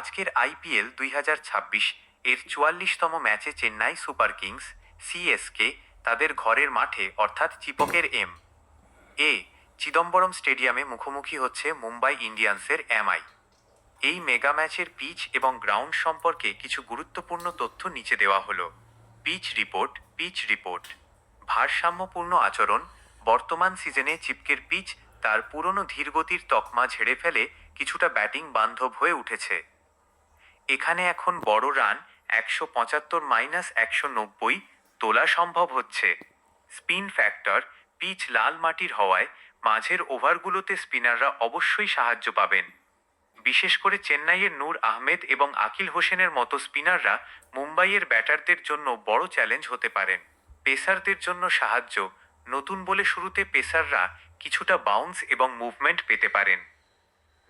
আজকের আইপিএল 2026 এর 44তম ম্যাচে চেন্নাই সুপার কিংস সিএসকে তাদের ঘরের মাঠে অর্থাৎ চিপকের এ চিদম্বরম স্টেডিয়ামে মুখোমুখি হচ্ছে মুম্বাই ইন্ডিয়ান্সের এমআই। এই মেগা ম্যাচের পিচ এবং গ্রাউন্ড সম্পর্কে কিছু গুরুত্বপূর্ণ তথ্য নিচে দেওয়া হলো। Pitch report. ভারসাম্যপূর্ণ আচরণ। বর্তমান সিজনে চিপকের পিচ তার পুরনো ধীরগতির তকমা ঝেড়ে ফেলে কিছুটা ব্যাটিং বান্ধব হয়ে উঠেছে। এখানে এখন বড় রান 175-190 তোলা সম্ভব হচ্ছে। Spin factor. পিচ লাল মাটির হওয়ায় মাঝের ওভারগুলোতে স্পিনাররা অবশ্যই সাহায্য পাবেন। বিশেষ করে চেন্নাইয়ের নূর আহমেদ এবং আকিল হোসেনের মতো স্পিনাররা মুম্বাইয়ের ব্যাটারদের জন্য বড় চ্যালেঞ্জ হতে পারেন। পেসারদের জন্য সাহায্য। নতুন বলে শুরুতে পেসাররা কিছুটা বাউন্স এবং মুভমেন্ট পেতে পারেন।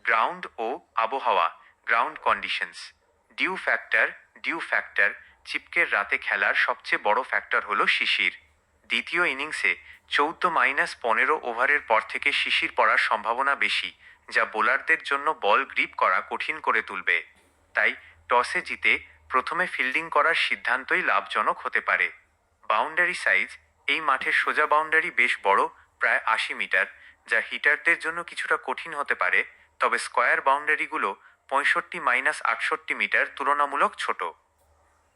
গ্রাউন্ড ও আবহাওয়া। Ground conditions. Dew factor. চিপকের রাতে খেলার সবচেয়ে বড় ফ্যাক্টর হলো শিশির। দ্বিতীয় ইনিংসে 14-15 ওভারের পর থেকে শিশির পড়ার সম্ভাবনা বেশি, যা বোলারদের জন্য বল গ্রিপ করা কঠিন করে তুলবে। তাই টসে জিতে প্রথমে ফিল্ডিং করার সিদ্ধান্তই লাভজনক হতে পারে। Boundary size. এই মাঠের সোজা বাউন্ডারি বেশ বড়, প্রায় 80 মিটার, যা হিটারদের জন্য কিছুটা কঠিন হতে পারে, তবে স্কয়ার বাউন্ডারিগুলো 65-68 মিটার তুলনামূলক ছোট।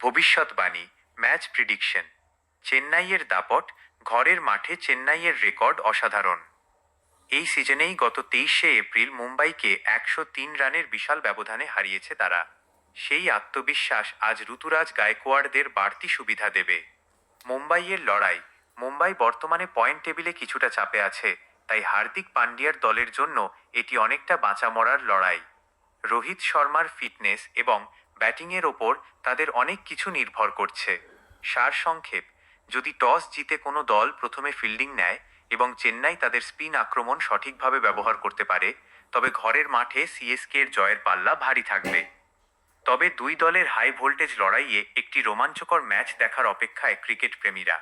ভবিষ্যৎবাণী। Match prediction. চেন্নাইয়ের দাপট। ঘরের মাঠে চেন্নাইয়ের রেকর্ড অসাধারণ। এই সিজনেই গত 23শে এপ্রিল মুম্বাইকে 103 রানের বিশাল ব্যবধানে হারিয়েছে তারা। সেই আত্মবিশ্বাস আজ ঋতুরাজ গায়কোয়াড়দের বাড়তি সুবিধা দেবে। মুম্বাইয়ের লড়াই। মুম্বাই বর্তমানে পয়েন্ট টেবিলে কিছুটা চাপে আছে, তাই হার্দিক পান্ডিয়ার দলের জন্য এটি অনেকটা বাঁচা মরার লড়াই। রোহিত শর্মার ফিটনেস এবং ব্যাটিংয়ের ওপর তাদের অনেক কিছু নির্ভর করছে। সারসংক্ষেপ, যদি টস জিতে কোনো দল প্রথমে ফিল্ডিং নেয় এবং চেন্নাই তাদের স্পিন আক্রমণ সঠিকভাবে ব্যবহার করতে পারে, তবে ঘরের মাঠে সিএসকে এর জয়ের পাল্লা ভারী থাকবে। তবে দুই দলের হাই ভোল্টেজ লড়াইয়ে একটি রোমাঞ্চকর ম্যাচ দেখার অপেক্ষায় ক্রিকেট প্রেমীরা।